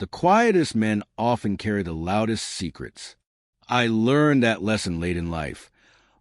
The quietest men often carry the loudest secrets. I learned that lesson late in life,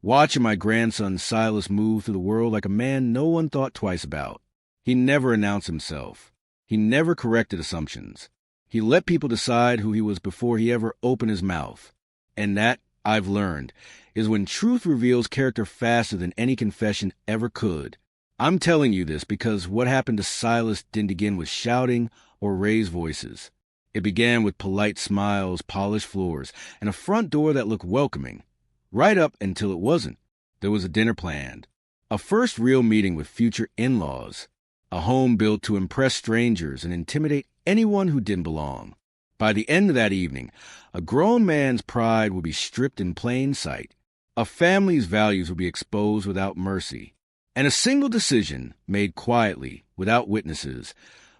watching my grandson Silas move through the world like a man no one thought twice about. He never announced himself. He never corrected assumptions. He let people decide who he was before he ever opened his mouth. And that, I've learned, is when truth reveals character faster than any confession ever could. I'm telling you this because what happened to Silas didn't begin with shouting or raised voices. It began with polite smiles, polished floors, and a front door that looked welcoming. Right up until it wasn't. There was a dinner planned. A first real meeting with future in-laws. A home built to impress strangers and intimidate anyone who didn't belong. By the end of that evening, a grown man's pride would be stripped in plain sight. A family's values would be exposed without mercy. And a single decision, made quietly, without witnesses,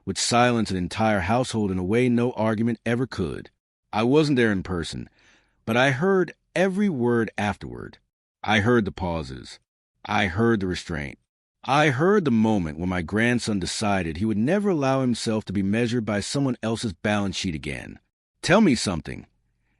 would silence an entire household in a way no argument ever could. I wasn't there in person, but I heard every word afterward. I heard the pauses. I heard the restraint. I heard the moment when my grandson decided he would never allow himself to be measured by someone else's balance sheet again. Tell me something.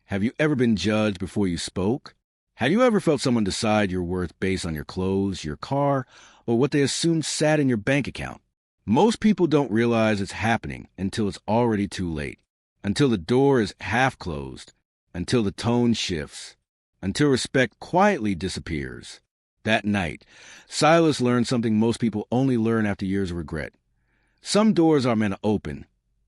Have you ever been judged before you spoke? Have you ever felt someone decide your worth based on your clothes, your car, or what they assumed sat in your bank account? Most people don't realize it's happening until it's already too late, until the door is half closed, until the tone shifts, until respect quietly disappears. That night, Silas learned something most people only learn after years of regret. Some doors are meant to open.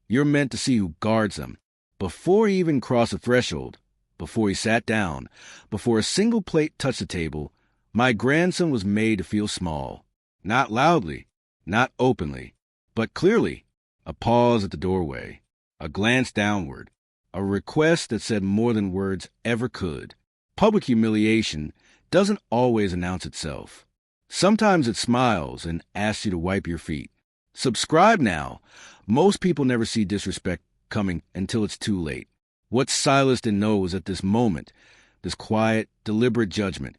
You're meant to see who guards them. Before he even crossed the threshold, before he sat down, before a single plate touched the table, my grandson was made to feel small. Not loudly, not openly, but clearly. A pause at the doorway, a glance downward, a request that said more than words ever could. Public humiliation doesn't always announce itself. Sometimes it smiles and asks you to wipe your feet. Subscribe now. Most people never see disrespect coming until it's too late. What Silas didn't know was that this moment, this quiet, deliberate judgment,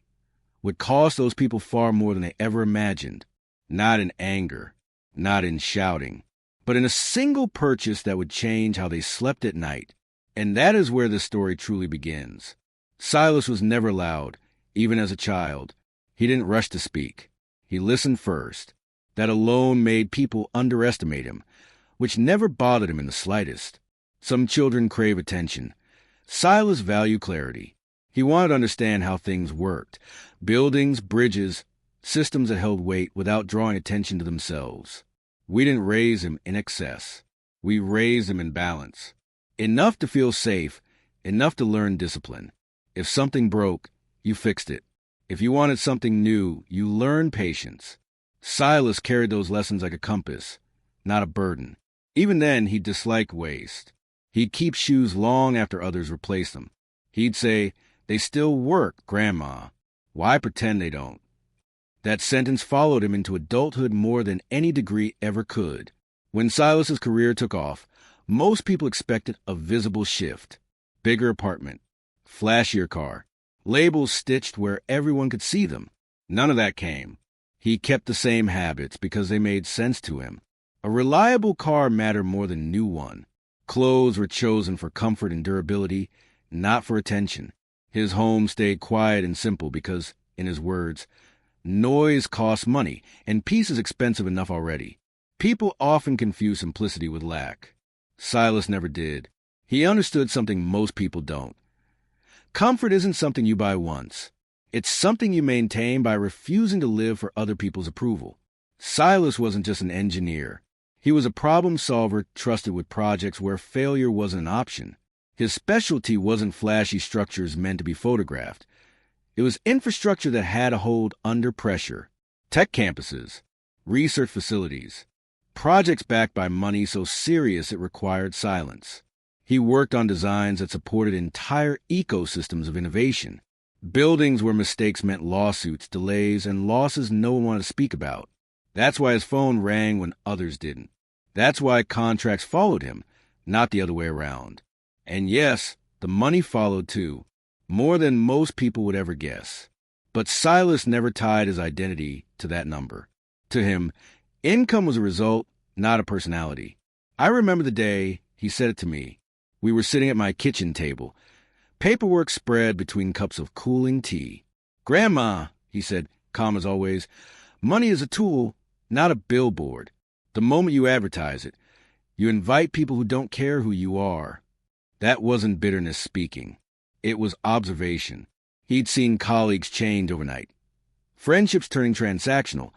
would cost those people far more than they ever imagined. Not in anger, not in shouting, but in a single purchase that would change how they slept at night. And that is where this story truly begins. Silas was never loud. Even as a child, he didn't rush to speak. He listened first. That alone made people underestimate him, which never bothered him in the slightest. Some children crave attention. Silas valued clarity. He wanted to understand how things worked. Buildings, bridges, systems that held weight without drawing attention to themselves. We didn't raise him in excess. We raised him in balance. Enough to feel safe, enough to learn discipline. If something broke, you fixed it. If you wanted something new, you learned patience. Silas carried those lessons like a compass, not a burden. Even then, he disliked waste. He'd keep shoes long after others replaced them. He'd say, "They still work, Grandma. Why pretend they don't?" That sentence followed him into adulthood more than any degree ever could. When Silas's career took off, most people expected a visible shift. Bigger apartment, flashier car, labels stitched where everyone could see them. None of that came. He kept the same habits because they made sense to him. A reliable car mattered more than a new one. Clothes were chosen for comfort and durability, not for attention. His home stayed quiet and simple because, in his words, noise costs money and peace is expensive enough already. People often confuse simplicity with lack. Silas never did. He understood something most people don't. Comfort isn't something you buy once. It's something you maintain by refusing to live for other people's approval. Silas wasn't just an engineer. He was a problem solver trusted with projects where failure wasn't an option. His specialty wasn't flashy structures meant to be photographed. It was infrastructure that had to hold under pressure. Tech campuses, research facilities, projects backed by money so serious it required silence. He worked on designs that supported entire ecosystems of innovation. Buildings where mistakes meant lawsuits, delays, and losses no one wanted to speak about. That's why his phone rang when others didn't. That's why contracts followed him, not the other way around. And yes, the money followed too, more than most people would ever guess. But Silas never tied his identity to that number. To him, income was a result, not a personality. I remember the day he said it to me. We were sitting at my kitchen table, paperwork spread between cups of cooling tea. "Grandma," he said, calm as always, "money is a tool, not a billboard. The moment you advertise it, you invite people who don't care who you are." That wasn't bitterness speaking. It was observation. He'd seen colleagues change overnight. Friendships turning transactional,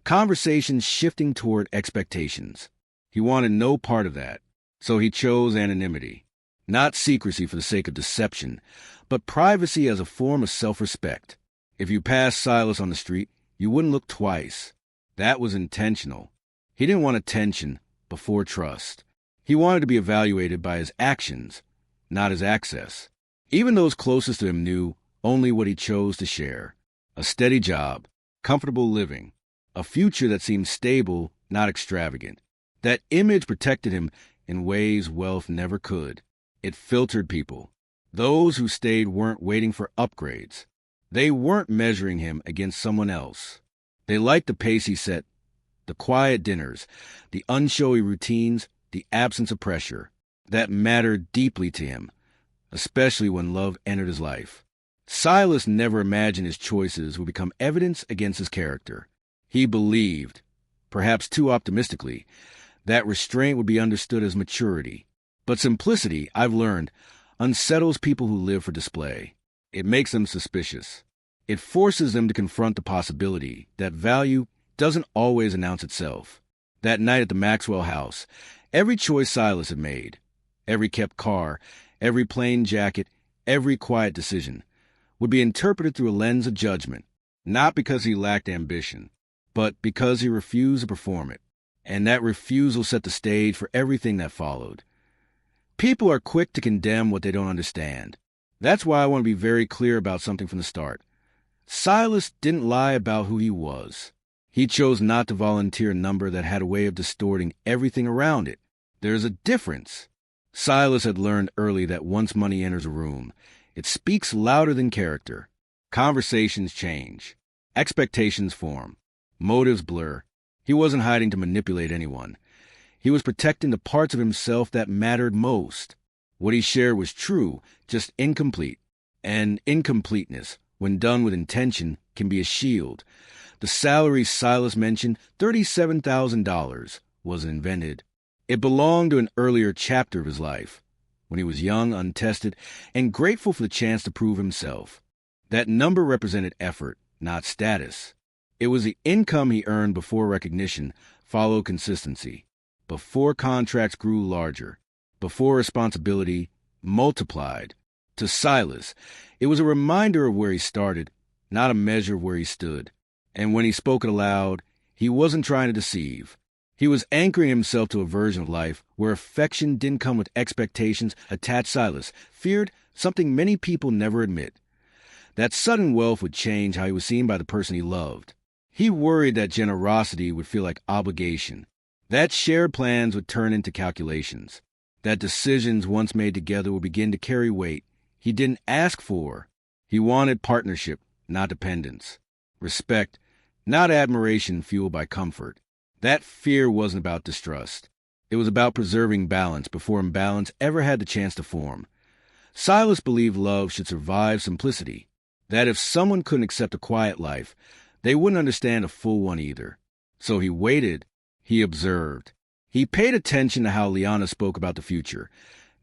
conversations shifting toward expectations. He wanted no part of that, so he chose anonymity. Not secrecy for the sake of deception, but privacy as a form of self-respect. If you passed Silas on the street, you wouldn't look twice. That was intentional. He didn't want attention before trust. He wanted to be evaluated by his actions, not his access. Even those closest to him knew only what he chose to share. A steady job, comfortable living, a future that seemed stable, not extravagant. That image protected him in ways wealth never could. It filtered people. Those who stayed weren't waiting for upgrades. They weren't measuring him against someone else. They liked the pace he set, the quiet dinners, the unshowy routines, the absence of pressure. That mattered deeply to him, especially when love entered his life. Silas never imagined his choices would become evidence against his character. He believed, perhaps too optimistically, that restraint would be understood as maturity. But simplicity, I've learned, unsettles people who live for display. It makes them suspicious. It forces them to confront the possibility that value doesn't always announce itself. That night at the Maxwell house, every choice Silas had made, every kept car, every plain jacket, every quiet decision, would be interpreted through a lens of judgment, not because he lacked ambition, but because he refused to perform it. And that refusal set the stage for everything that followed. People are quick to condemn what they don't understand. That's why I want to be very clear about something from the start. Silas didn't lie about who he was. He chose not to volunteer a number that had a way of distorting everything around it. There's a difference. Silas had learned early that once money enters a room, it speaks louder than character. Conversations change. Expectations form. Motives blur. He wasn't hiding to manipulate anyone. He was protecting the parts of himself that mattered most. What he shared was true, just incomplete. And incompleteness, when done with intention, can be a shield. The salary Silas mentioned, $37,000, was invented. It belonged to an earlier chapter of his life, when he was young, untested, and grateful for the chance to prove himself. That number represented effort, not status. It was the income he earned before recognition followed consistency, before contracts grew larger, before responsibility multiplied. To Silas, it was a reminder of where he started, not a measure of where he stood. And when he spoke it aloud, he wasn't trying to deceive. He was anchoring himself to a version of life where affection didn't come with expectations attached. Silas feared something many people never admit, that sudden wealth would change how he was seen by the person he loved. He worried that generosity would feel like obligation, that shared plans would turn into calculations, that decisions once made together would begin to carry weight he didn't ask for. He wanted partnership, not dependence. Respect, not admiration fueled by comfort. That fear wasn't about distrust. It was about preserving balance before imbalance ever had the chance to form. Silas believed love should survive simplicity, that if someone couldn't accept a quiet life, they wouldn't understand a full one either. So he waited. He observed. He paid attention to how Liana spoke about the future,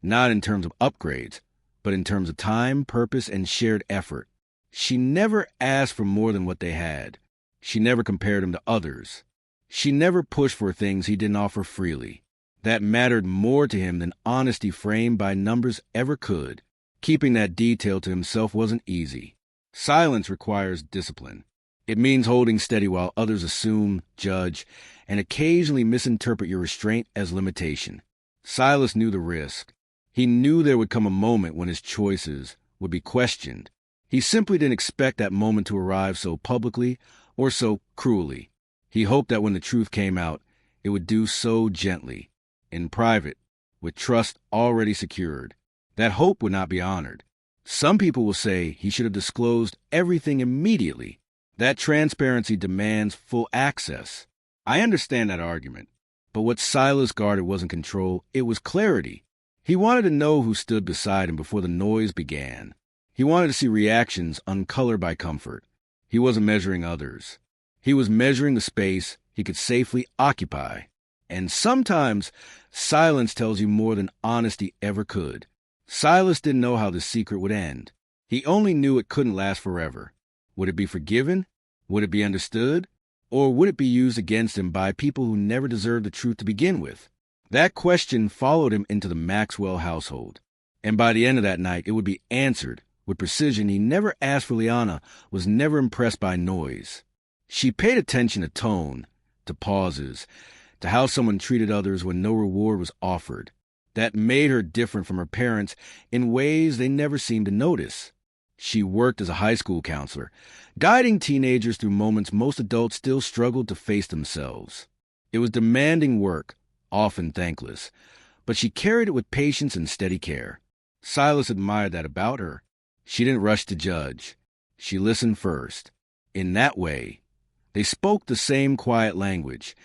not in terms of upgrades, but in terms of time, purpose, and shared effort. She never asked for more than what they had. She never compared him to others. She never pushed for things he didn't offer freely. That mattered more to him than honesty framed by numbers ever could. Keeping that detail to himself wasn't easy. Silence requires discipline. It means holding steady while others assume, judge, and occasionally misinterpret your restraint as limitation. Silas knew the risk. He knew there would come a moment when his choices would be questioned. He simply didn't expect that moment to arrive so publicly or so cruelly. He hoped that when the truth came out, it would do so gently, in private, with trust already secured. That hope would not be honored. Some people will say he should have disclosed everything immediately. That transparency demands full access. I understand that argument. But what Silas guarded wasn't control, it was clarity. He wanted to know who stood beside him before the noise began. He wanted to see reactions uncolored by comfort. He wasn't measuring others. He was measuring the space he could safely occupy. And sometimes silence tells you more than honesty ever could. Silas didn't know how the secret would end. He only knew it couldn't last forever. Would it be forgiven? Would it be understood? Or would it be used against him by people who never deserved the truth to begin with? That question followed him into the Maxwell household. And by the end of that night, it would be answered with precision. He never asked for Liana, was never impressed by noise. She paid attention to tone, to pauses, to how someone treated others when no reward was offered. That made her different from her parents in ways they never seemed to notice. She worked as a high school counselor, guiding teenagers through moments most adults still struggled to face themselves. It was demanding work, often thankless, but she carried it with patience and steady care. Silas admired that about her. She didn't rush to judge. She listened first. In that way, they spoke the same quiet language.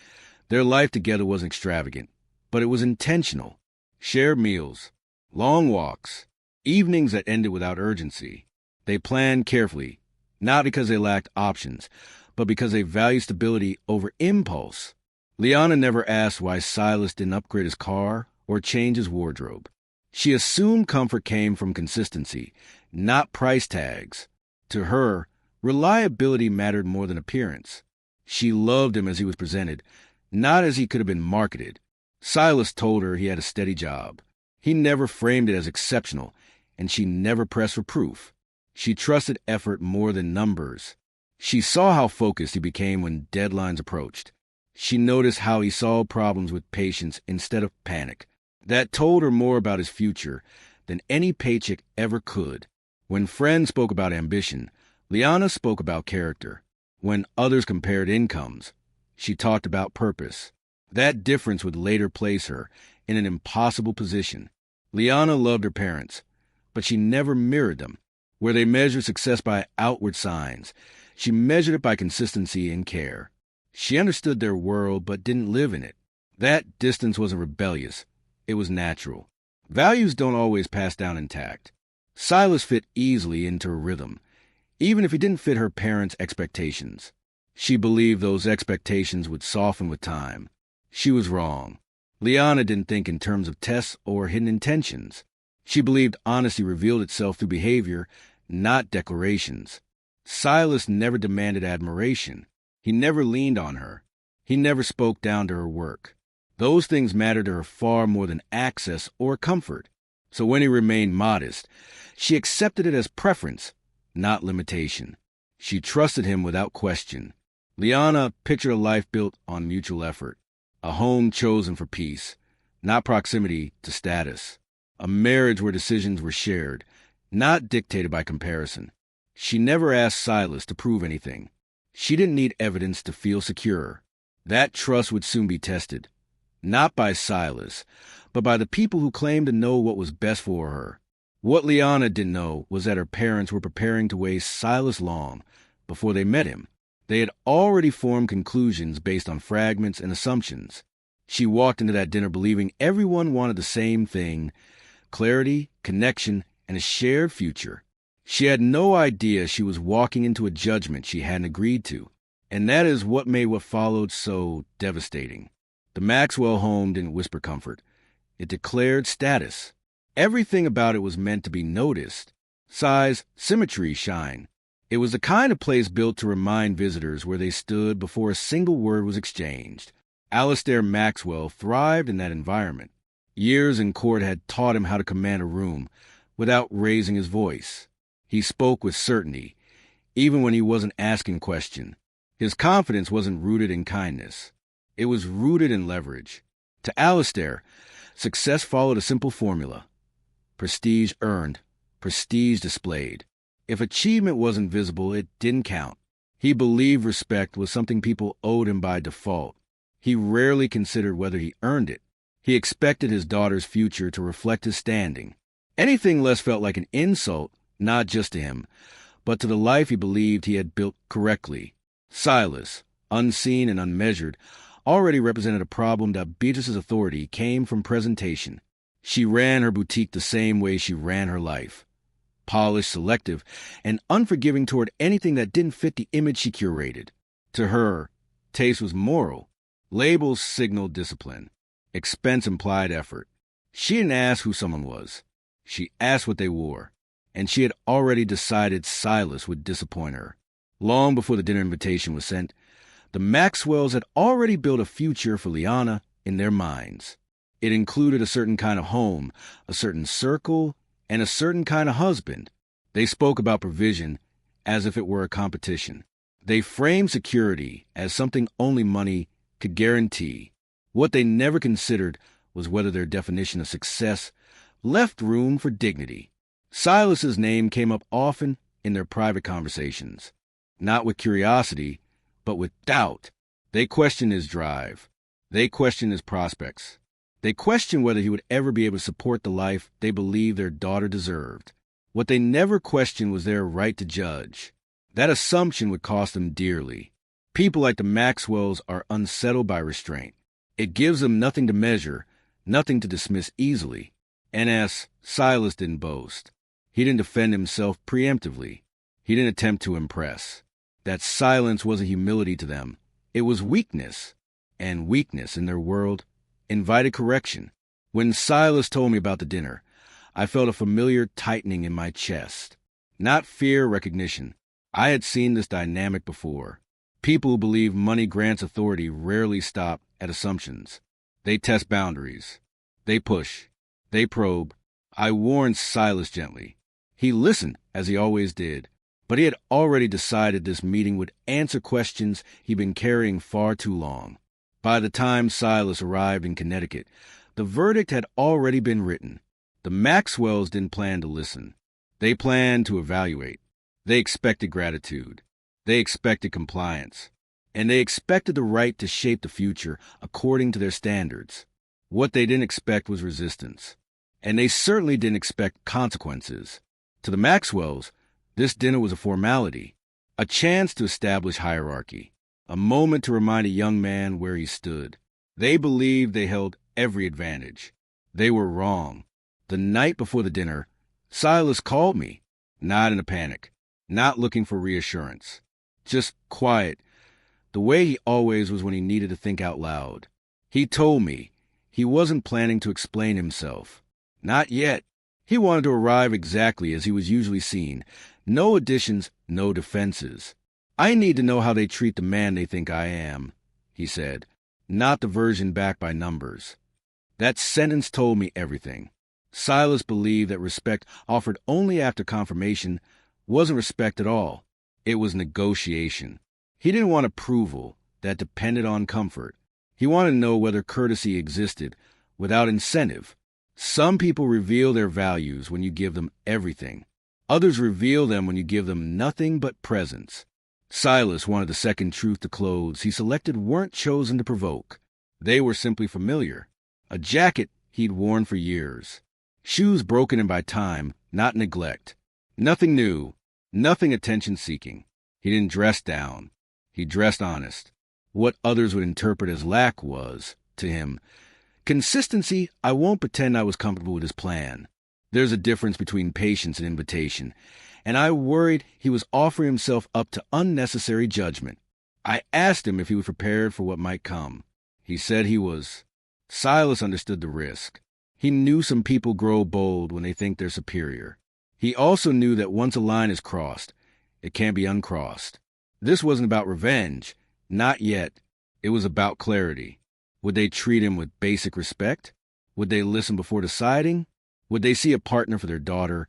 Their life together wasn't extravagant, but it was intentional. Shared meals, long walks, evenings that ended without urgency. They planned carefully, not because they lacked options, but because they valued stability over impulse. Liana never asked why Silas didn't upgrade his car or change his wardrobe. She assumed comfort came from consistency, not price tags. To her, reliability mattered more than appearance. She loved him as he was presented, not as he could have been marketed. Silas told her he had a steady job. He never framed it as exceptional, and she never pressed for proof. She trusted effort more than numbers. She saw how focused he became when deadlines approached. She noticed how he solved problems with patience instead of panic. That told her more about his future than any paycheck ever could. When friends spoke about ambition, Liana spoke about character. When others compared incomes, she talked about purpose. That difference would later place her in an impossible position. Liana loved her parents, but she never mirrored them. Where they measured success by outward signs, she measured it by consistency and care. She understood their world but didn't live in it. That distance wasn't rebellious. It was natural. Values don't always pass down intact. Silas fit easily into her rhythm, even if he didn't fit her parents' expectations. She believed those expectations would soften with time. She was wrong. Liana didn't think in terms of tests or hidden intentions. She believed honesty revealed itself through behavior, not declarations. Silas never demanded admiration. He never leaned on her. He never spoke down to her work. Those things mattered to her far more than access or comfort. So when he remained modest, she accepted it as preference, not limitation. She trusted him without question. Liana pictured a life built on mutual effort, a home chosen for peace, not proximity to status, a marriage where decisions were shared, not dictated by comparison. She never asked Silas to prove anything. She didn't need evidence to feel secure. That trust would soon be tested, not by Silas, but by the people who claimed to know what was best for her. What Liana didn't know was that her parents were preparing to weigh Silas long before they met him. They had already formed conclusions based on fragments and assumptions. She walked into that dinner believing everyone wanted the same thing: clarity, connection, and a shared future. She had no idea she was walking into a judgment she hadn't agreed to, and that is what made what followed so devastating. The Maxwell home didn't whisper comfort. It declared status. Everything about it was meant to be noticed. Size, symmetry, shine. It was the kind of place built to remind visitors where they stood before a single word was exchanged. Alistair Maxwell thrived in that environment. Years in court had taught him how to command a room without raising his voice. He spoke with certainty, even when he wasn't asking questions. His confidence wasn't rooted in kindness. It was rooted in leverage. To Alistair, success followed a simple formula: prestige earned, prestige displayed. If achievement wasn't visible, it didn't count. He believed respect was something people owed him by default. He rarely considered whether he earned it. He expected his daughter's future to reflect his standing. Anything less felt like an insult, not just to him, but to the life he believed he had built correctly. Silas, unseen and unmeasured, already represented a problem that Beatrice's authority came from presentation. She ran her boutique the same way she ran her life. Polished, selective, and unforgiving toward anything that didn't fit the image she curated. To her, taste was moral. Labels signaled discipline. Expense implied effort. She didn't ask who someone was. She asked what they wore. And she had already decided Silas would disappoint her. Long before the dinner invitation was sent, the Maxwells had already built a future for Liana in their minds. It included a certain kind of home, a certain circle, and a certain kind of husband. They spoke about provision as if it were a competition. They framed security as something only money could guarantee. What they never considered was whether their definition of success left room for dignity. Silas's name came up often in their private conversations, not with curiosity, but with doubt. They questioned his drive. They questioned his prospects. They questioned whether he would ever be able to support the life they believed their daughter deserved. What they never questioned was their right to judge. That assumption would cost them dearly. People like the Maxwells are unsettled by restraint. It gives them nothing to measure, nothing to dismiss easily. And as Silas didn't boast, he didn't defend himself preemptively. He didn't attempt to impress. That silence wasn't humility to them. It was weakness. And weakness in their world invited correction. When Silas told me about the dinner, I felt a familiar tightening in my chest. Not fear, recognition. I had seen this dynamic before. People who believe money grants authority rarely stop at assumptions. They test boundaries. They push. They probe. I warned Silas gently. He listened, as he always did, but he had already decided this meeting would answer questions he'd been carrying far too long. By the time Silas arrived in Connecticut, the verdict had already been written. The Maxwells didn't plan to listen. They planned to evaluate. They expected gratitude. They expected compliance. And they expected the right to shape the future according to their standards. What they didn't expect was resistance. And they certainly didn't expect consequences. To the Maxwells, this dinner was a formality, a chance to establish hierarchy, a moment to remind a young man where he stood. They believed they held every advantage. They were wrong. The night before the dinner, Silas called me, not in a panic, not looking for reassurance, just quiet, the way he always was when he needed to think out loud. He told me he wasn't planning to explain himself. Not yet. He wanted to arrive exactly as he was usually seen. No additions, no defenses. I need to know how they treat the man they think I am, he said, not the version backed by numbers. That sentence told me everything. Silas believed that respect offered only after confirmation wasn't respect at all. It was negotiation. He didn't want approval that depended on comfort. He wanted to know whether courtesy existed without incentive. Some people reveal their values when you give them everything. Others reveal them when you give them nothing but presence. Silas wanted the second truth. The clothes he selected weren't chosen to provoke. They were simply familiar. A jacket he'd worn for years. Shoes broken in by time, not neglect. Nothing new, nothing attention-seeking. He didn't dress down. He dressed honest. What others would interpret as lack was, to him, consistency. I won't pretend I was comfortable with his plan. There's a difference between patience and invitation, and I worried he was offering himself up to unnecessary judgment. I asked him if he was prepared for what might come. He said he was. Silas understood the risk. He knew some people grow bold when they think they're superior. He also knew that once a line is crossed, it can't be uncrossed. This wasn't about revenge. Not yet. It was about clarity. Would they treat him with basic respect? Would they listen before deciding? Would they see a partner for their daughter,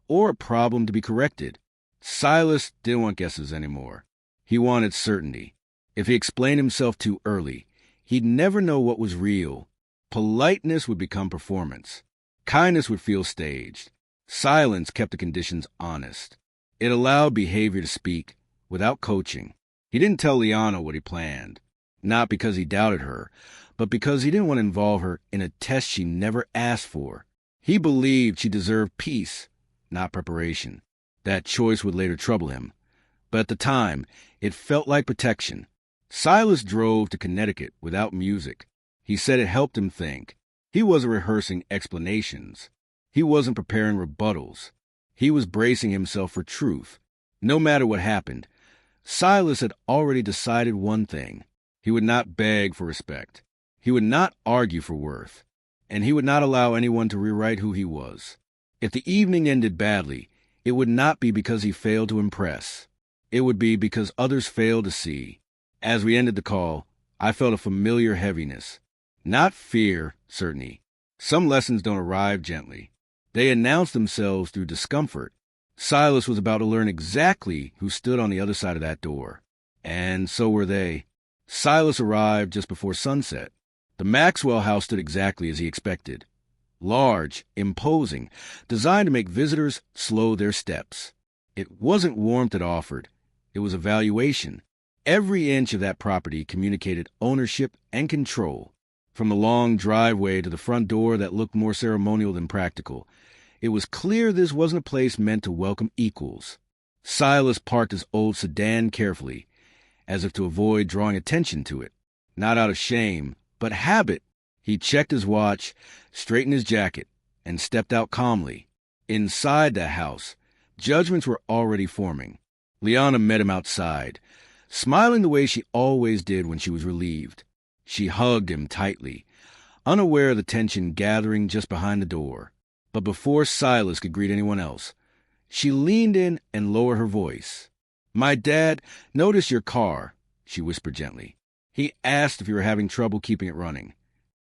or a problem to be corrected? Silas didn't want guesses anymore. He wanted certainty. If he explained himself too early, he'd never know what was real. Politeness would become performance. Kindness would feel staged. Silence kept the conditions honest. It allowed behavior to speak without coaching. He didn't tell Liana what he planned, not because he doubted her, but because he didn't want to involve her in a test she never asked for. He believed she deserved peace, not preparation. That choice would later trouble him, but at the time, it felt like protection. Silas drove to Connecticut without music. He said it helped him think. He wasn't rehearsing explanations. He wasn't preparing rebuttals. He was bracing himself for truth. No matter what happened, Silas had already decided one thing. He would not beg for respect. He would not argue for worth. And he would not allow anyone to rewrite who he was. If the evening ended badly, it would not be because he failed to impress. It would be because others failed to see. As we ended the call, I felt a familiar heaviness. Not fear, certainly. Some lessons don't arrive gently. They announce themselves through discomfort. Silas was about to learn exactly who stood on the other side of that door. And so were they. Silas arrived just before sunset. The Maxwell house stood exactly as he expected. Large, imposing, designed to make visitors slow their steps. It wasn't warmth it offered. It was evaluation. Every inch of that property communicated ownership and control. From the long driveway to the front door that looked more ceremonial than practical, it was clear this wasn't a place meant to welcome equals. Silas parked his old sedan carefully, as if to avoid drawing attention to it. Not out of shame, but habit. He checked his watch, straightened his jacket, and stepped out calmly. Inside the house, judgments were already forming. Liana met him outside, smiling the way she always did when she was relieved. She hugged him tightly, unaware of the tension gathering just behind the door. But before Silas could greet anyone else, she leaned in and lowered her voice. "My dad noticed your car," she whispered gently. "He asked if you were having trouble keeping it running."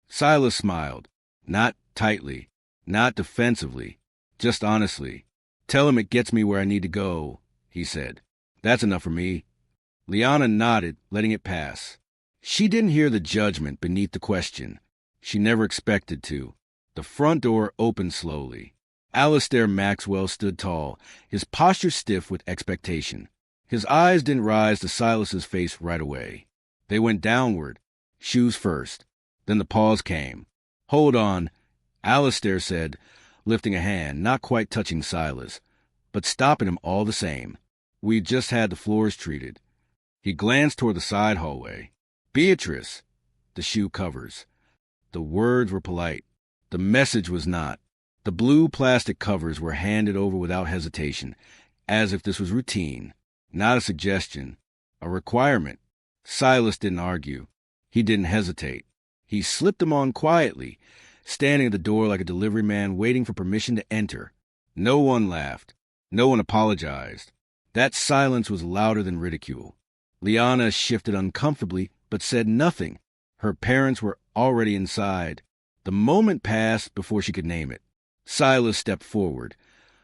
Silas smiled, not tightly, not defensively, just honestly. "Tell him it gets me where I need to go," he said. "That's enough for me." Liana nodded, letting it pass. She didn't hear the judgment beneath the question. She never expected to. The front door opened slowly. Alistair Maxwell stood tall, his posture stiff with expectation. His eyes didn't rise to Silas's face right away. They went downward, shoes first. Then the pause came. "Hold on," Alistair said, lifting a hand, not quite touching Silas, but stopping him all the same. "We just had the floors treated." He glanced toward the side hallway. "Beatrice!" The shoe covers. The words were polite. The message was not. The blue plastic covers were handed over without hesitation, as if this was routine, not a suggestion, a requirement. Silas didn't argue. He didn't hesitate. He slipped them on quietly, standing at the door like a delivery man waiting for permission to enter. No one laughed. No one apologized. That silence was louder than ridicule. Liana shifted uncomfortably, but said nothing. Her parents were already inside. The moment passed before she could name it. Silas stepped forward,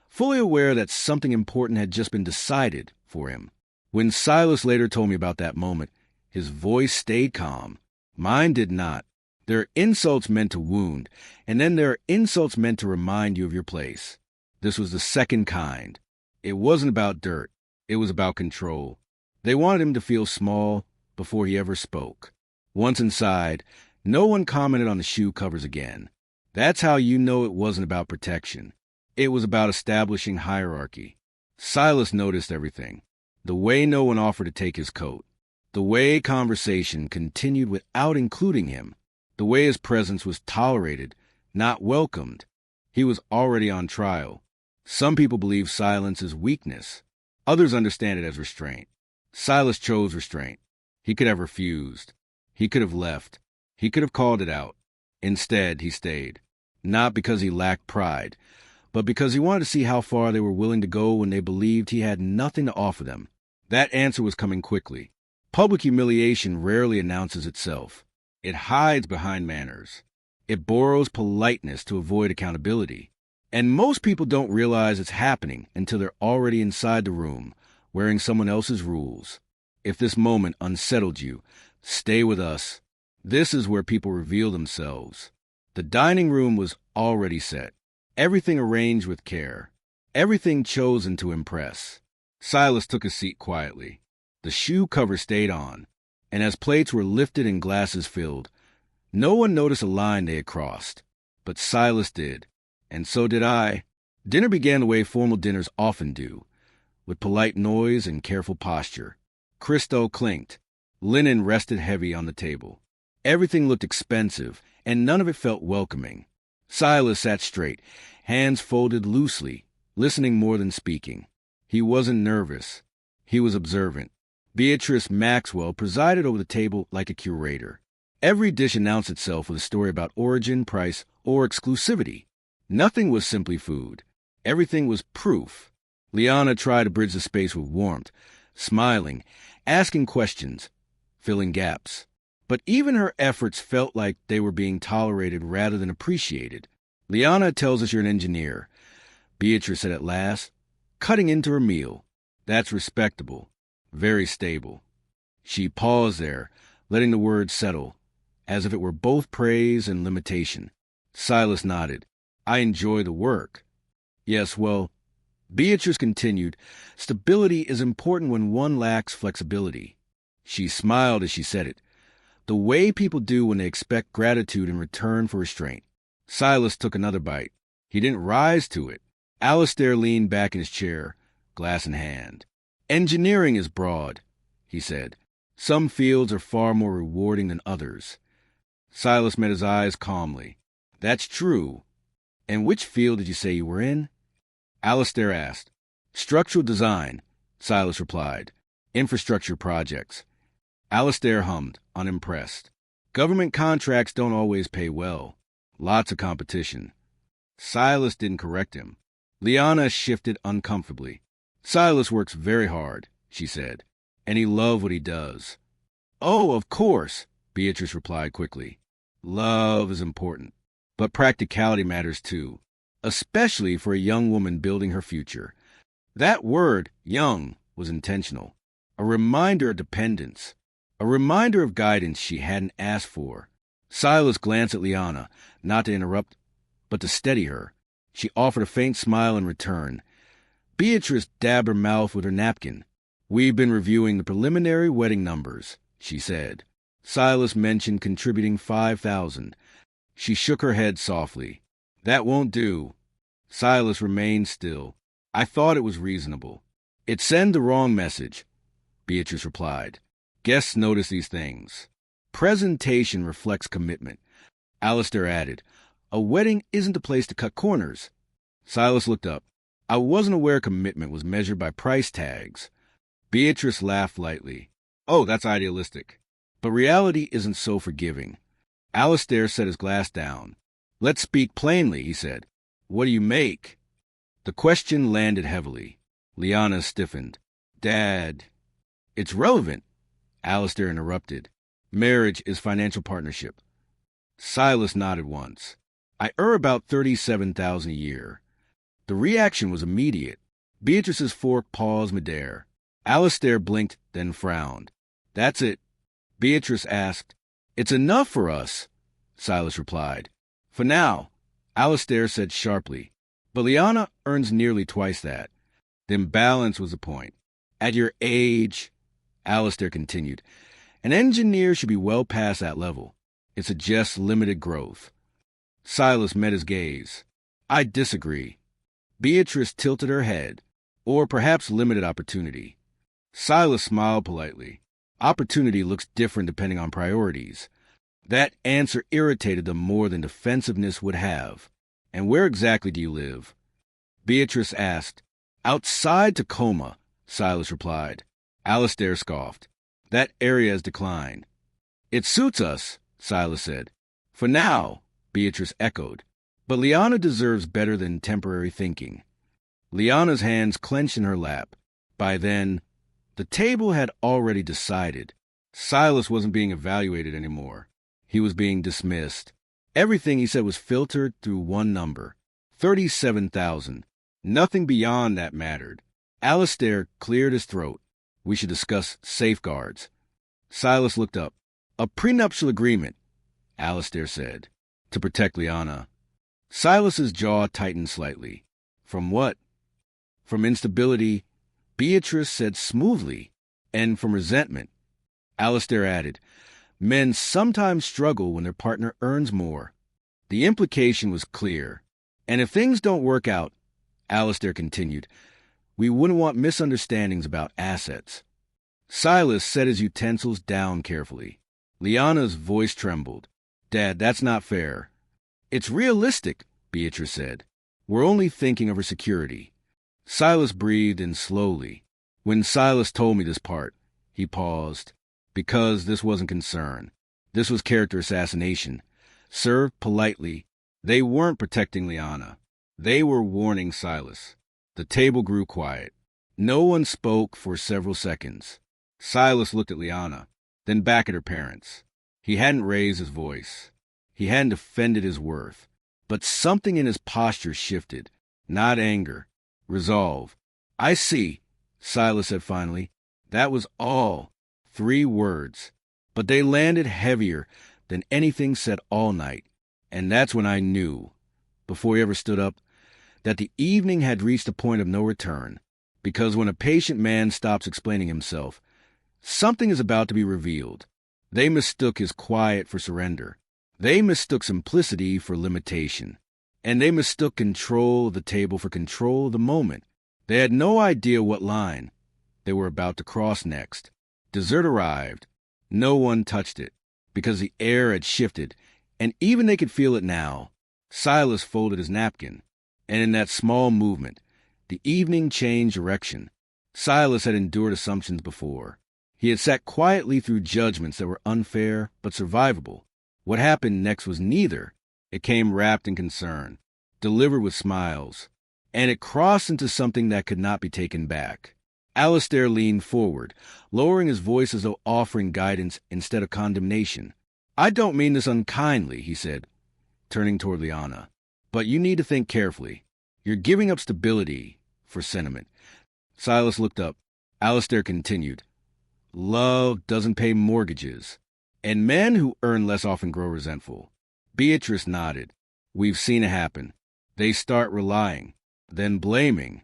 fully aware that something important had just been decided for him. When Silas later told me about that moment, his voice stayed calm. Mine did not. There are insults meant to wound, and then there are insults meant to remind you of your place. This was the second kind. It wasn't about dirt. It was about control. They wanted him to feel small before he ever spoke. Once inside, no one commented on the shoe covers again. That's how you know it wasn't about protection. It was about establishing hierarchy. Silas noticed everything. The way no one offered to take his coat. The way conversation continued without including him. The way his presence was tolerated, not welcomed. He was already on trial. Some people believe silence is weakness. Others understand it as restraint. Silas chose restraint. He could have refused. He could have left. He could have called it out. Instead, he stayed. Not because he lacked pride, but because he wanted to see how far they were willing to go when they believed he had nothing to offer them. That answer was coming quickly. Public humiliation rarely announces itself. It hides behind manners. It borrows politeness to avoid accountability. And most people don't realize it's happening until they're already inside the room, wearing someone else's rules. If this moment unsettled you, stay with us. This is where people reveal themselves. The dining room was already set. Everything arranged with care. Everything chosen to impress. Silas took his seat quietly. The shoe cover stayed on, and as plates were lifted and glasses filled, no one noticed a line they had crossed. But Silas did, and so did I. Dinner began the way formal dinners often do, with polite noise and careful posture. Crystal clinked. Linen rested heavy on the table. Everything looked expensive, and none of it felt welcoming. Silas sat straight, hands folded loosely, listening more than speaking. He wasn't nervous. He was observant. Beatrice Maxwell presided over the table like a curator. Every dish announced itself with a story about origin, price, or exclusivity. Nothing was simply food. Everything was proof. Liana tried to bridge the space with warmth, smiling, asking questions, filling gaps. But even her efforts felt like they were being tolerated rather than appreciated. "Liana tells us you're an engineer," Beatrice said at last, cutting into her meal. "That's respectable. Very stable." She paused there, letting the words settle, as if it were both praise and limitation. Silas nodded. "I enjoy the work." "Yes, well," Beatrice continued, "stability is important when one lacks flexibility." She smiled as she said it, the way people do when they expect gratitude in return for restraint. Silas took another bite. He didn't rise to it. Alistair leaned back in his chair, glass in hand. "Engineering is broad," he said. "Some fields are far more rewarding than others." Silas met his eyes calmly. "That's true. And which field did you say you were in?" Alistair asked. "Structural design," Silas replied. "Infrastructure projects." Alistair hummed, unimpressed. "Government contracts don't always pay well. Lots of competition." Silas didn't correct him. Liana shifted uncomfortably. "Silas works very hard," she said, "and he loves what he does." "Oh, of course," Beatrice replied quickly. "Love is important, but practicality matters too, especially for a young woman building her future." That word, young, was intentional. A reminder of dependence. A reminder of guidance she hadn't asked for. Silas glanced at Liana, not to interrupt, but to steady her. She offered a faint smile in return. Beatrice dabbed her mouth with her napkin. "We've been reviewing the preliminary wedding numbers," she said. Silas mentioned contributing 5,000. She shook her head softly. "That won't do." Silas remained still. "I thought it was reasonable." "It sends the wrong message," Beatrice replied. "Guests notice these things. Presentation reflects commitment." Alistair added, "A wedding isn't a place to cut corners." Silas looked up. "I wasn't aware commitment was measured by price tags." Beatrice laughed lightly. "Oh, that's idealistic. But reality isn't so forgiving." Alistair set his glass down. "Let's speak plainly," he said. "What do you make?" The question landed heavily. Liana stiffened. "Dad." "It's relevant," Alistair interrupted. "Marriage is financial partnership." Silas nodded once. "I earn about 37,000 a year." The reaction was immediate. Beatrice's fork paused midair. Alistair blinked, then frowned. "That's it?" Beatrice asked. "It's enough for us," Silas replied. "For now," Alistair said sharply. "But Liana earns nearly twice that." Then balance was the point. "At your age," Alistair continued, "an engineer should be well past that level. It suggests limited growth." Silas met his gaze. "I disagree." Beatrice tilted her head, or perhaps limited opportunity. Silas smiled politely. "Opportunity looks different depending on priorities." That answer irritated them more than defensiveness would have. "And where exactly do you live?" Beatrice asked. "Outside Tacoma," Silas replied. Alistair scoffed. "That area has declined." "It suits us," Silas said. "For now," Beatrice echoed. "But Liana deserves better than temporary thinking." Liana's hands clenched in her lap. By then, the table had already decided. Silas wasn't being evaluated anymore. He was being dismissed. Everything he said was filtered through one number, 37,000. Nothing beyond that mattered. Alistair cleared his throat. "We should discuss safeguards." Silas looked up. "A prenuptial agreement," Alistair said, "to protect Liana." Silas's jaw tightened slightly. "From what?" "From instability," Beatrice said smoothly, "and from resentment." Alistair added, "Men sometimes struggle when their partner earns more." The implication was clear. "And if things don't work out," Alistair continued, "we wouldn't want misunderstandings about assets." Silas set his utensils down carefully. Liana's voice trembled. Dad, that's not fair. It's realistic, Beatrice said. We're only thinking of her security. Silas breathed in slowly. When Silas told me this part, he paused, because this wasn't concern. This was character assassination. Served politely, they weren't protecting Liana. They were warning Silas. The table grew quiet. No one spoke for several seconds. Silas looked at Liana, then back at her parents. He hadn't raised his voice. He hadn't defended his worth. But something in his posture shifted. Not anger. Resolve. I see, Silas said finally. That was all. 3 words. But they landed heavier than anything said all night. And that's when I knew, before he ever stood up, that the evening had reached a point of no return. Because when a patient man stops explaining himself, something is about to be revealed. They mistook his quiet for surrender. They mistook simplicity for limitation. And they mistook control of the table for control of the moment. They had no idea what line they were about to cross next. Dessert arrived. No one touched it, because the air had shifted, and even they could feel it now. Silas folded his napkin, and in that small movement, the evening changed direction. Silas had endured assumptions before. He had sat quietly through judgments that were unfair but survivable. What happened next was neither. It came wrapped in concern, delivered with smiles, and it crossed into something that could not be taken back. Alistair leaned forward, lowering his voice as though offering guidance instead of condemnation. I don't mean this unkindly, he said, turning toward Liana. But you need to think carefully. You're giving up stability for sentiment. Silas looked up. Alistair continued. Love doesn't pay mortgages, and men who earn less often grow resentful. Beatrice nodded. We've seen it happen. They start relying, then blaming.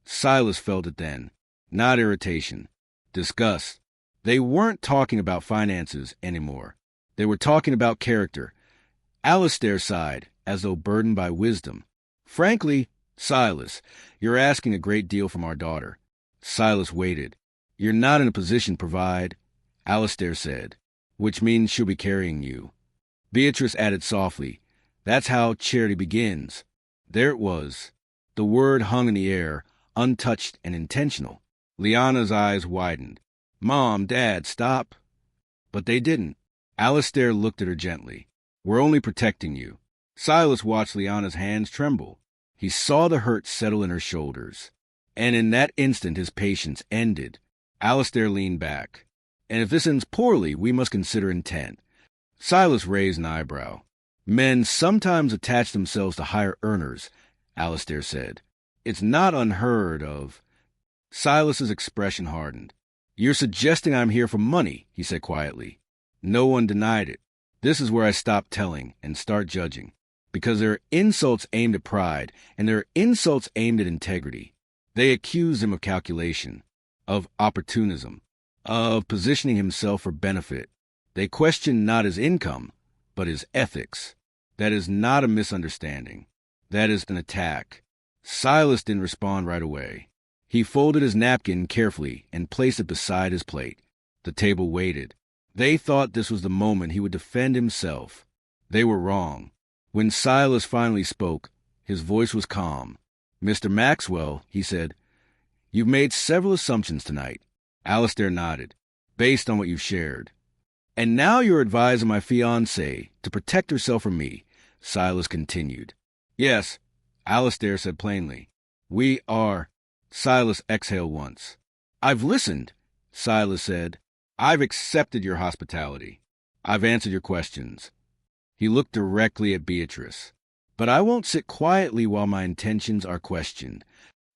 Silas felt it then. Not irritation. Disgust. They weren't talking about finances anymore. They were talking about character. Alistair sighed, as though burdened by wisdom. Frankly, Silas, you're asking a great deal from our daughter. Silas waited. You're not in a position to provide, Alistair said, which means she'll be carrying you. Beatrice added softly, that's how charity begins. There it was. The word hung in the air, untouched and intentional. Liana's eyes widened. Mom, Dad, stop. But they didn't. Alistair looked at her gently. We're only protecting you. Silas watched Liana's hands tremble. He saw the hurt settle in her shoulders. And in that instant his patience ended. Alistair leaned back. And if this ends poorly, we must consider intent. Silas raised an eyebrow. Men sometimes attach themselves to higher earners, Alistair said. It's not unheard of. Silas's expression hardened. You're suggesting I'm here for money, he said quietly. No one denied it. This is where I stop telling and start judging. Because there are insults aimed at pride, and there are insults aimed at integrity. They accuse him of calculation, of opportunism, of positioning himself for benefit. They question not his income, but his ethics. That is not a misunderstanding. That is an attack. Silas didn't respond right away. He folded his napkin carefully and placed it beside his plate. The table waited. They thought this was the moment he would defend himself. They were wrong. When Silas finally spoke, his voice was calm. Mr. Maxwell, he said, you've made several assumptions tonight. Alistair nodded, based on what you've shared. And now you're advising my fiancée to protect herself from me, Silas continued. Yes, Alistair said plainly. We are. Silas exhaled once. I've listened, Silas said. I've accepted your hospitality. I've answered your questions. He looked directly at Beatrice. But I won't sit quietly while my intentions are questioned.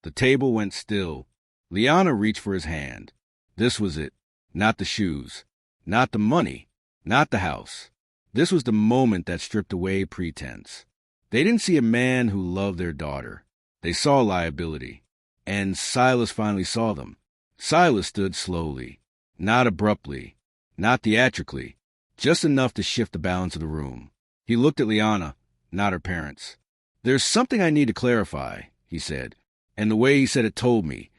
The table went still. Liana reached for his hand. This was it. Not the shoes. Not the money. Not the house. This was the moment that stripped away pretense. They didn't see a man who loved their daughter. They saw liability. And Silas finally saw them. Silas stood slowly. Not abruptly. Not theatrically. Just enough to shift the balance of the room. He looked at Liana, not her parents. There's something I need to clarify, he said. And the way he said it told me,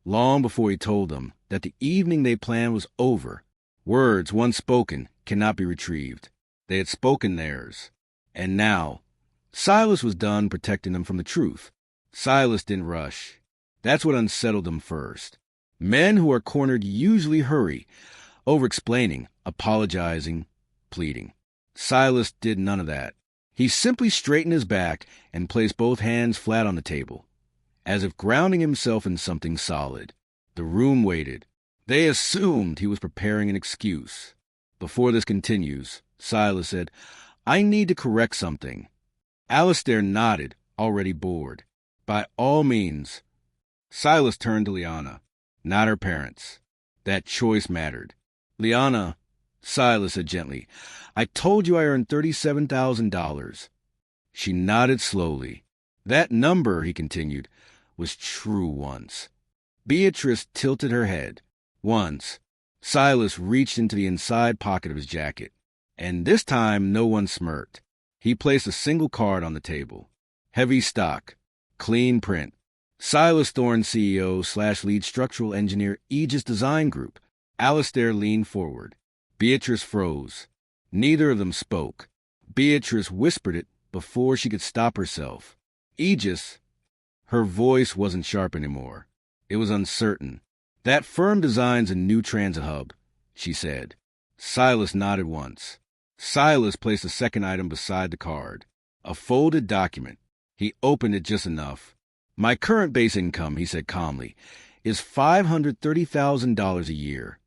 long before he told them, that the evening they planned was over. Words once spoken cannot be retrieved. They had spoken theirs. And now, Silas was done protecting them from the truth. Silas didn't rush. That's what unsettled them first. Men who are cornered usually hurry, over-explaining, apologizing, pleading. Silas did none of that. He simply straightened his back and placed both hands flat on the table, as if grounding himself in something solid. The room waited. They assumed he was preparing an excuse. Before this continues, Silas said, I need to correct something. Alistair nodded, already bored. By all means. Silas turned to Liana, not her parents. That choice mattered. Liana, Silas said gently, I told you I earned $37,000. She nodded slowly. That number, he continued, was true once. Beatrice tilted her head. Once. Silas reached into the inside pocket of his jacket. And this time no one smirked. He placed a single card on the table. Heavy stock. Clean print. Silas Thorne, CEO/lead structural engineer, Aegis Design Group. Alistair leaned forward. Beatrice froze. Neither of them spoke. Beatrice whispered it before she could stop herself. Aegis. Her voice wasn't sharp anymore. It was uncertain. That firm designs a new transit hub, she said. Silas nodded once. Silas placed a second item beside the card. A folded document. He opened it just enough. My current base income, he said calmly, is $530,000 a year.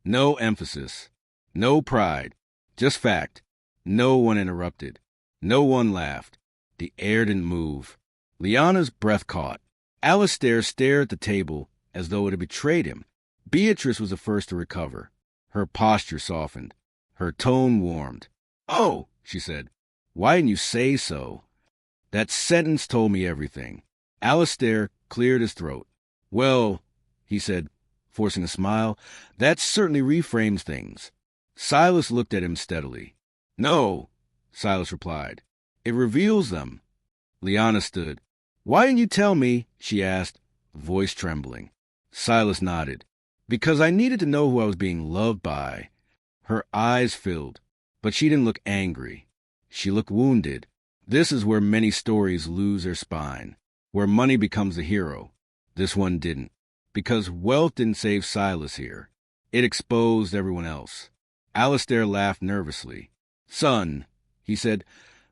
No emphasis. No pride. Just fact. No one interrupted. No one laughed. The air didn't move. Liana's breath caught. Alistair stared at the table as though it had betrayed him. Beatrice was the first to recover. Her posture softened. Her tone warmed. Oh, she said. Why didn't you say so? That sentence told me everything. Alistair cleared his throat. Well, he said, forcing a smile, that certainly reframes things. Silas looked at him steadily. No, Silas replied. It reveals them. Liana stood. Why didn't you tell me? She asked, voice trembling. Silas nodded. Because I needed to know who I was being loved by. Her eyes filled, but she didn't look angry. She looked wounded. This is where many stories lose their spine, where money becomes the hero. This one didn't, because wealth didn't save Silas here. It exposed everyone else. Alistair laughed nervously. Son, he said,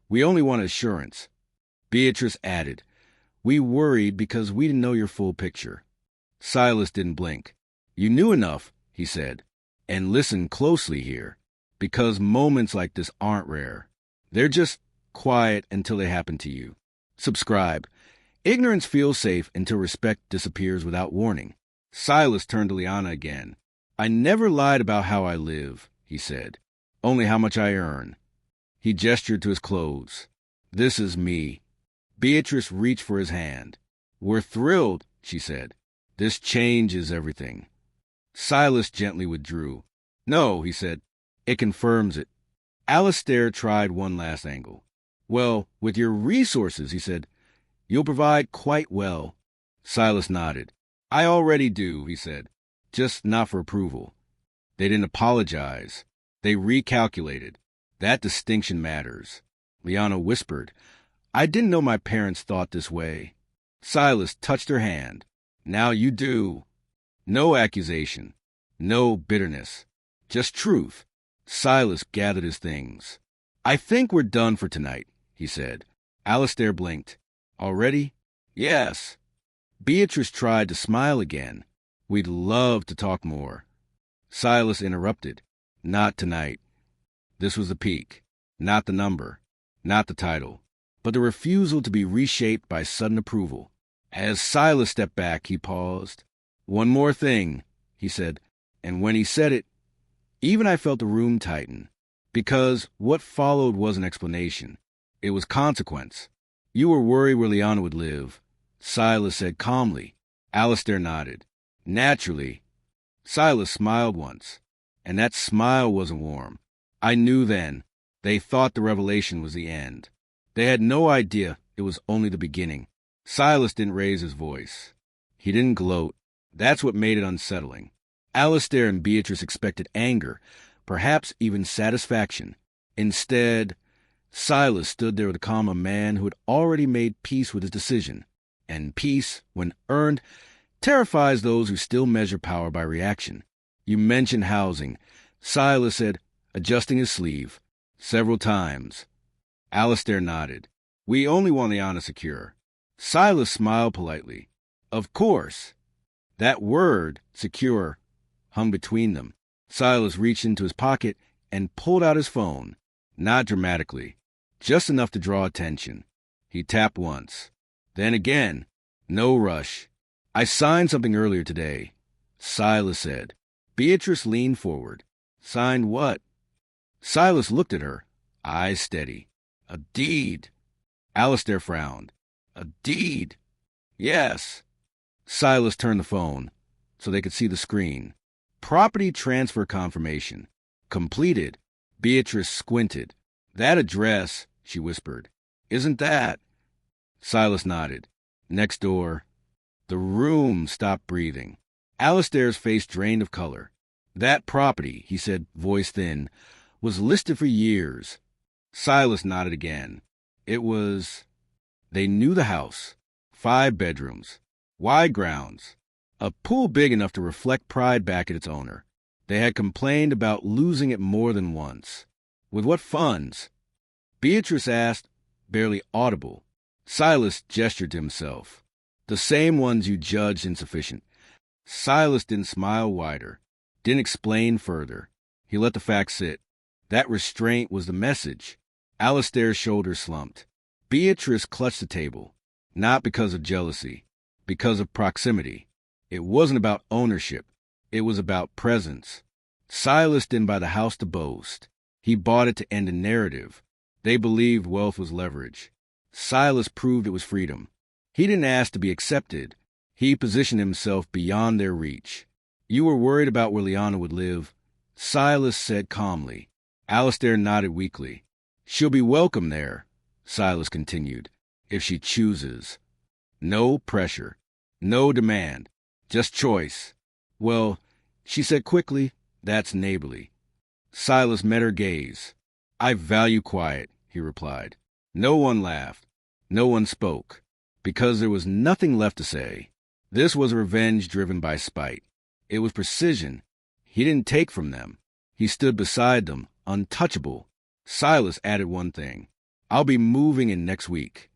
we only want assurance. Beatrice added, we worried because we didn't know your full picture. Silas didn't blink. You knew enough, he said, and listen closely here, because moments like this aren't rare. They're just quiet until they happen to you. Subscribe. Ignorance feels safe until respect disappears without warning. Silas turned to Liana again. I never lied about how I live, he said. Only how much I earn. He gestured to his clothes. This is me. Beatrice reached for his hand. We're thrilled, she said. This changes everything. Silas gently withdrew. No, he said. It confirms it. Alistair tried one last angle. Well, with your resources, he said, you'll provide quite well. Silas nodded. I already do, he said, just not for approval. They didn't apologize. They recalculated. That distinction matters. Liana whispered, I didn't know my parents thought this way. Silas touched her hand. Now you do. No accusation. No bitterness. Just truth. Silas gathered his things. I think we're done for tonight, he said. Alistair blinked. Already? Yes. Beatrice tried to smile again. We'd love to talk more. Silas interrupted. Not tonight. This was the peak. Not the number. Not the title. But the refusal to be reshaped by sudden approval. As Silas stepped back, he paused. One more thing, he said, and when he said it, even I felt the room tighten, because what followed was an explanation. It was consequence. You were worried where Liana would live, Silas said calmly. Alistair nodded. Naturally. Silas smiled once, and that smile wasn't warm. I knew then. They thought the revelation was the end. They had no idea it was only the beginning. Silas didn't raise his voice. He didn't gloat. That's what made it unsettling. Alistair and Beatrice expected anger, perhaps even satisfaction. Instead, Silas stood there with the calm of a man who had already made peace with his decision. And peace, when earned, terrifies those who still measure power by reaction. You mentioned housing, Silas said, adjusting his sleeve, several times. Alistair nodded. We only want Liana secure. Silas smiled politely. Of course. That word, secure, hung between them. Silas reached into his pocket and pulled out his phone, not dramatically, just enough to draw attention. He tapped once. Then again. No rush. I signed something earlier today, Silas said. Beatrice leaned forward. Signed what? Silas looked at her, eyes steady. A deed. Alistair frowned. A deed? Yes. Silas turned the phone so they could see the screen. Property transfer confirmation. Completed. Beatrice squinted. That address, she whispered. Isn't that? Silas nodded. Next door. The room stopped breathing. Alistair's face drained of color. That property, he said, voice thin, was listed for years. Silas nodded again. It was... They knew the house. 5 bedrooms. Wide grounds. A pool big enough to reflect pride back at its owner. They had complained about losing it more than once. With what funds? Beatrice asked, barely audible. Silas gestured to himself. The same ones you judged insufficient. Silas didn't smile wider, didn't explain further. He let the fact sit. That restraint was the message. Alistair's shoulders slumped. Beatrice clutched the table, not because of jealousy, because of proximity. It wasn't about ownership. It was about presence. Silas didn't buy the house to boast. He bought it to end a narrative. They believed wealth was leverage. Silas proved it was freedom. He didn't ask to be accepted. He positioned himself beyond their reach. You were worried about where Liana would live, Silas said calmly. Alistair nodded weakly. She'll be welcome there, Silas continued, if she chooses. No pressure. No demand. Just choice. Well, she said quickly, that's neighborly. Silas met her gaze. I value quiet, he replied. No one laughed. No one spoke. Because there was nothing left to say. This was revenge driven by spite. It was precision. He didn't take from them. He stood beside them, untouchable. Silas added one thing. I'll be moving in next week.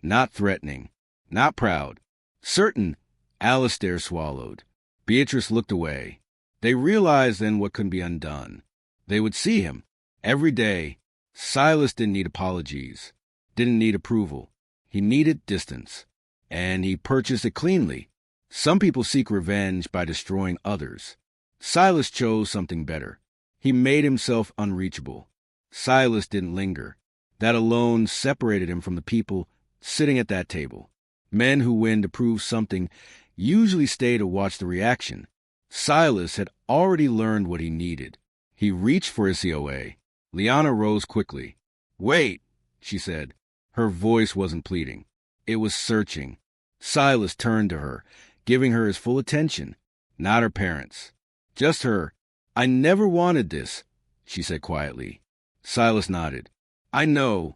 Not threatening. Not proud. Certain. Alistair swallowed. Beatrice looked away. They realized then what couldn't be undone. They would see him. Every day. Silas didn't need apologies. Didn't need approval. He needed distance. And he purchased it cleanly. Some people seek revenge by destroying others. Silas chose something better. He made himself unreachable. Silas didn't linger. That alone separated him from the people sitting at that table. Men who win to prove something usually stay to watch the reaction. Silas had already learned what he needed. He reached for his COA. Liana rose quickly. Wait, she said. Her voice wasn't pleading. It was searching. Silas turned to her, giving her his full attention. Not her parents. Just her. I never wanted this, she said quietly. Silas nodded. I know.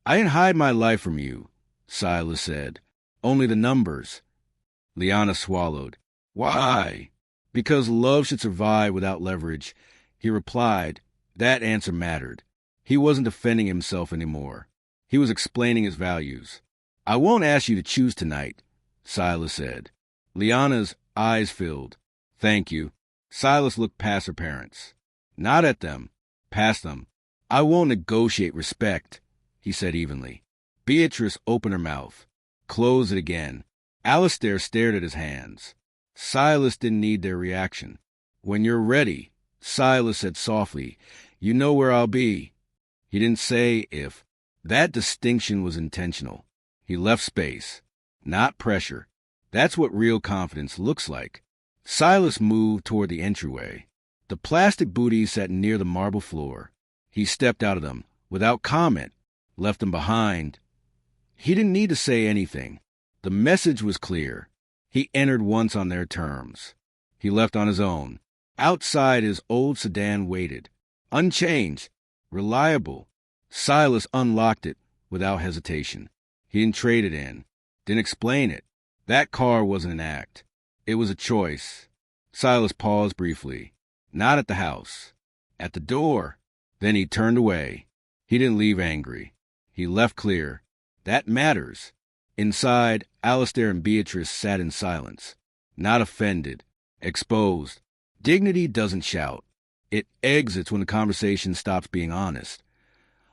I didn't hide my life from you, Silas said. Only the numbers. Liana swallowed. Why? Because love should survive without leverage. He replied. That answer mattered. He wasn't defending himself anymore. He was explaining his values. I won't ask you to choose tonight, Silas said. Liana's eyes filled. Thank you. Silas looked past her parents. Not at them. Past them. I won't negotiate respect, he said evenly. Beatrice opened her mouth. Closed it again. Alistair stared at his hands. Silas didn't need their reaction. When you're ready, Silas said softly, you know where I'll be. He didn't say if. That distinction was intentional. He left space, not pressure. That's what real confidence looks like. Silas moved toward the entryway. The plastic booties sat near the marble floor. He stepped out of them, without comment, left them behind. He didn't need to say anything. The message was clear. He entered once on their terms. He left on his own. Outside, his old sedan waited. Unchanged. reliable. Silas unlocked it without hesitation. He didn't trade it in, didn't explain it. That car wasn't an act. It was a choice. Silas paused briefly. Not at the house. At the door. Then he turned away. He didn't leave angry. He left clear. That matters. Inside, Alistair and Beatrice sat in silence. Not offended. Exposed. Dignity doesn't shout. It exits when the conversation stops being honest.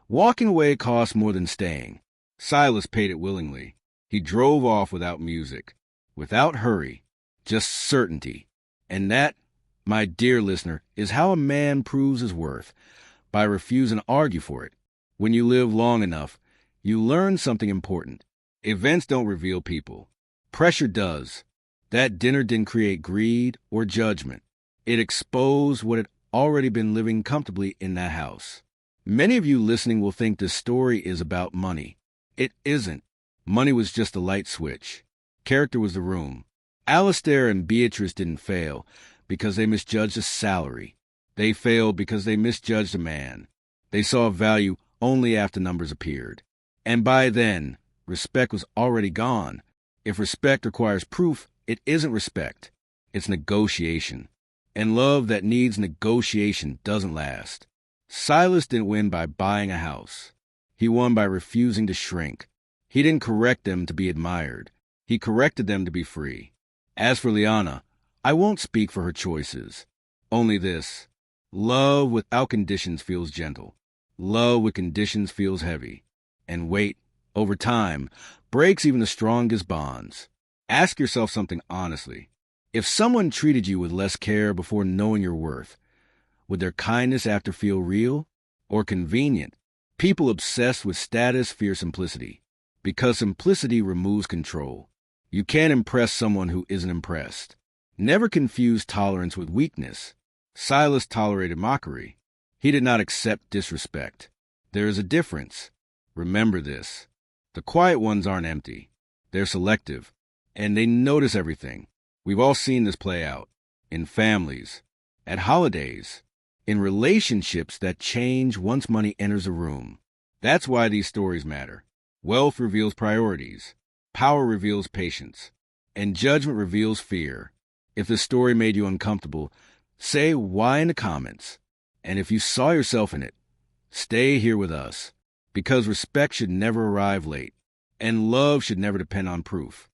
Walking away costs more than staying. Silas paid it willingly. He drove off without music, without hurry, just certainty. And that, my dear listener, is how a man proves his worth, by refusing to argue for it. When you live long enough, you learn something important. Events don't reveal people. Pressure does. That dinner didn't create greed or judgment. It exposed what had already been living comfortably in that house. Many of you listening will think this story is about money. It isn't. Money was just a light switch. Character was the room. Alistair and Beatrice didn't fail because they misjudged a salary. They failed because they misjudged a man. They saw value only after numbers appeared. And by then, respect was already gone. If respect requires proof, it isn't respect. It's negotiation. And love that needs negotiation doesn't last. Silas didn't win by buying a house. He won by refusing to shrink. He didn't correct them to be admired. He corrected them to be free. As for Liana, I won't speak for her choices. Only this. Love without conditions feels gentle. Love with conditions feels heavy. And weight, over time, breaks even the strongest bonds. Ask yourself something honestly. If someone treated you with less care before knowing your worth, would their kindness after feel real or convenient? People obsessed with status fear simplicity, because simplicity removes control. You can't impress someone who isn't impressed. Never confuse tolerance with weakness. Silas tolerated mockery. He did not accept disrespect. There is a difference. Remember this. The quiet ones aren't empty. They're selective, and they notice everything. We've all seen this play out. In families, at holidays, in relationships that change once money enters a room. That's why these stories matter. Wealth reveals priorities. Power reveals patience. And judgment reveals fear. If this story made you uncomfortable, say why in the comments. And if you saw yourself in it, stay here with us. Because respect should never arrive late. And love should never depend on proof.